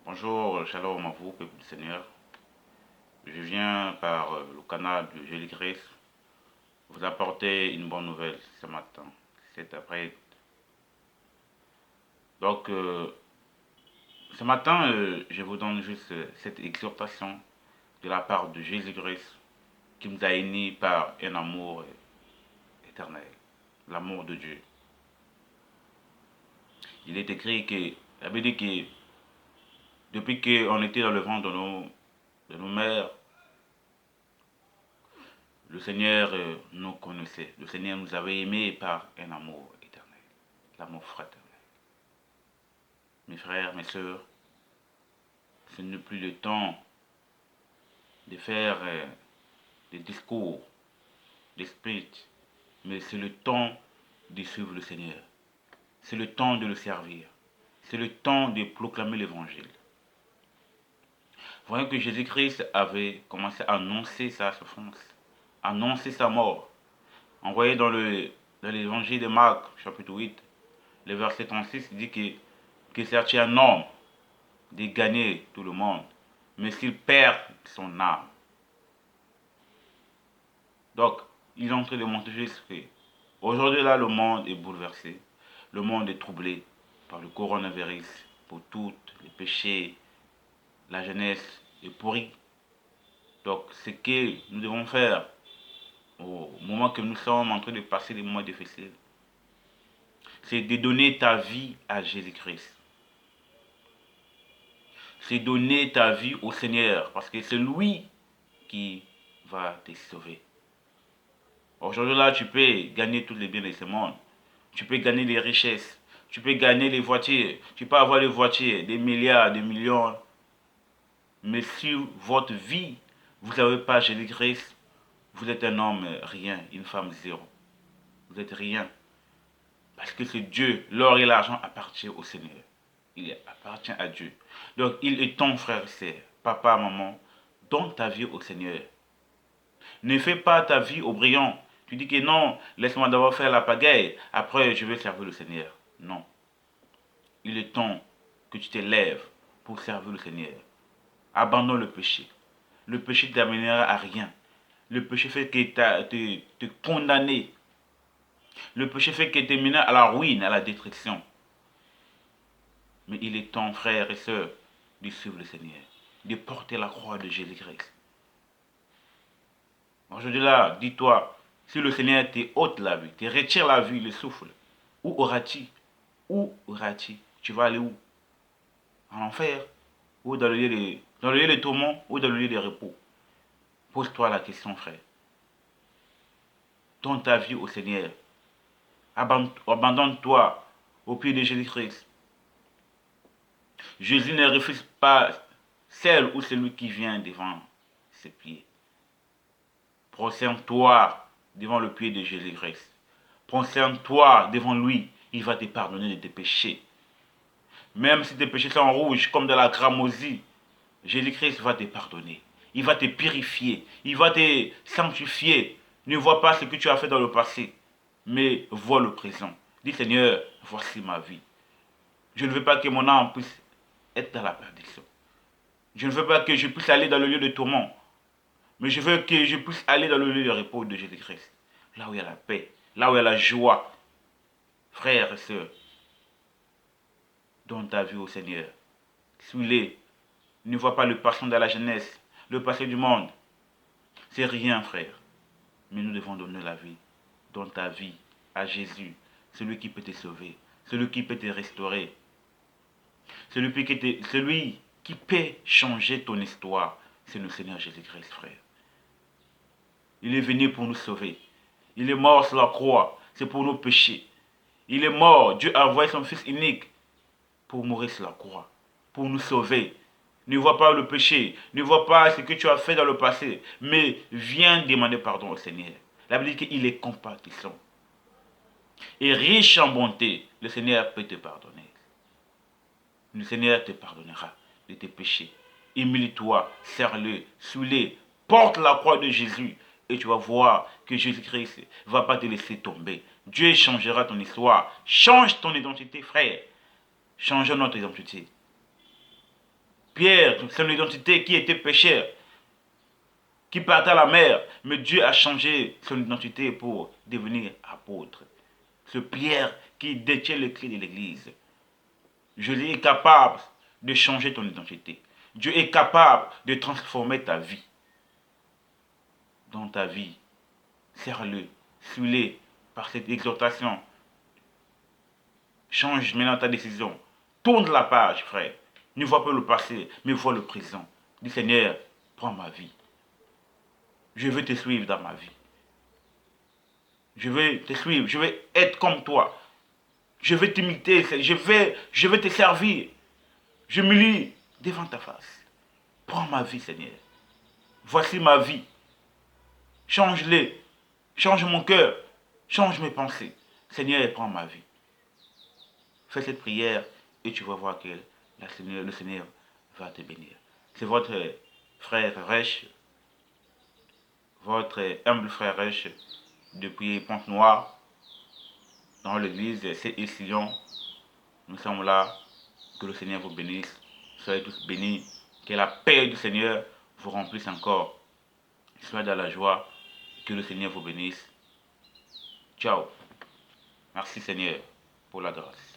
Bonjour, shalom à vous, peuple du Seigneur. Je viens par le canal de Jésus Christ vous apporter une bonne nouvelle ce matin, cet après. Donc, ce matin, je vous donne juste cette exhortation de la part de Jésus Christ qui nous a unis par un amour éternel, l'amour de Dieu. Il est écrit que, la Bible dit que depuis qu'on était dans le ventre de nos mères, le Seigneur nous connaissait. Le Seigneur nous avait aimés par un amour éternel, l'amour fraternel. Mes frères, mes sœurs, ce n'est plus le temps de faire des discours, des speeches, mais c'est le temps de suivre le Seigneur. C'est le temps de le servir. C'est le temps de proclamer l'évangile. Voyons que Jésus-Christ avait commencé à annoncer sa souffrance, annoncer sa mort. Envoyé dans l'évangile de Marc, chapitre 8, le verset 36, il dit que c'est un homme de gagner tout le monde, mais s'il perd son âme. Donc, il est en train de montrer juste que aujourd'hui, là, le monde est bouleversé. Le monde est troublé par le coronavirus, pour tous les péchés. La jeunesse est pourrie. Donc, ce que nous devons faire au moment que nous sommes en train de passer des moments difficiles, c'est de donner ta vie à Jésus-Christ. C'est donner ta vie au Seigneur, parce que c'est lui qui va te sauver. Aujourd'hui, là, tu peux gagner tous les biens de ce monde. Tu peux gagner les richesses. Tu peux gagner les voitures. Tu peux avoir les voitures, des milliards, des millions. Mais si votre vie, vous n'avez pas Jésus-Christ, vous êtes un homme rien, une femme zéro. Vous êtes rien. Parce que c'est Dieu. L'or et l'argent appartiennent au Seigneur. Il appartient à Dieu. Donc, il est ton frère et sœur, papa, maman. Donne ta vie au Seigneur. Ne fais pas ta vie au brillant. Tu dis que non, laisse-moi d'abord faire la pagaille. Après, je vais servir le Seigneur. Non. Il est temps que tu te lèves pour servir le Seigneur. Abandonne le péché. Le péché ne t'amènera à rien. Le péché fait que te condamner. Le péché fait que te mener à la ruine, à la destruction. Mais il est temps, frères et sœurs, de suivre le Seigneur. De porter la croix de Jésus-Christ. Aujourd'hui là, dis-toi, si le Seigneur te ôte la vie, te retire la vie, le souffle, où auras-tu? Où auras-tu? Tu vas aller où? En enfer? Ou dans le lieu de tourment? Ou dans le lieu de repos? Pose-toi la question, frère. Donne ta vie au Seigneur. Abandonne-toi au pied de Jésus-Christ. Jésus ne refuse pas celle ou celui qui vient devant ses pieds. Prosterne-toi devant le pied de Jésus-Christ. Prosterne-toi devant lui. Il va te pardonner de tes péchés. Même si tes péchés sont rouges comme de la cramoisie, Jésus-Christ va te pardonner. Il va te purifier. Il va te sanctifier. Ne vois pas ce que tu as fait dans le passé, mais vois le présent. Dis Seigneur, voici ma vie. Je ne veux pas que mon âme puisse être dans la perdition. Je ne veux pas que je puisse aller dans le lieu de tourment, mais je veux que je puisse aller dans le lieu de repos de Jésus-Christ. Là où il y a la paix, là où il y a la joie. Frères et sœurs, donne ta vie au Seigneur. Suis-les. Ne vois pas le passé de la jeunesse, le passé du monde. C'est rien, frère. Mais nous devons donner la vie. Donne ta vie à Jésus, celui qui peut te sauver, celui qui peut te restaurer, celui qui peut changer ton histoire. C'est le Seigneur Jésus-Christ, frère. Il est venu pour nous sauver. Il est mort sur la croix. C'est pour nos péchés. Il est mort. Dieu a envoyé son Fils unique pour mourir sur la croix, pour nous sauver. Ne vois pas le péché, ne vois pas ce que tu as fait dans le passé, mais viens demander pardon au Seigneur. La Bible dit qu'il est compatissant et riche en bonté. Le Seigneur peut te pardonner. Le Seigneur te pardonnera de tes péchés. Humilie-toi, serre-le, suis-le, porte la croix de Jésus et tu vas voir que Jésus-Christ ne va pas te laisser tomber. Dieu changera ton histoire. Change ton identité, frère. Changeons notre identité. Pierre, son identité qui était pécheur, qui partait à la mer, mais Dieu a changé son identité pour devenir apôtre. Ce Pierre qui détient les clés de l'Église. Jésus est capable de changer ton identité. Dieu est capable de transformer ta vie. Dans ta vie, serre-le, suis-le par cette exhortation. Change maintenant ta décision. Tourne la page, frère. Ne vois pas le passé, mais vois le présent. Dis Seigneur, prends ma vie. Je veux te suivre dans ma vie. Je veux te suivre, je veux être comme toi. Je veux t'imiter, je veux te servir. Je m'humilie devant ta face. Prends ma vie, Seigneur. Voici ma vie. Change-les. Change mon cœur. Change mes pensées. Seigneur, prends ma vie. Fais cette prière et tu vas voir que le Seigneur va te bénir. C'est votre frère Rech, votre humble frère Rech, depuis Pointe-Noire, dans l'église C.I. Nous sommes là. Que le Seigneur vous bénisse. Soyez tous bénis. Que la paix du Seigneur vous remplisse encore. Soyez dans la joie. Que le Seigneur vous bénisse. Ciao. Merci Seigneur pour la grâce.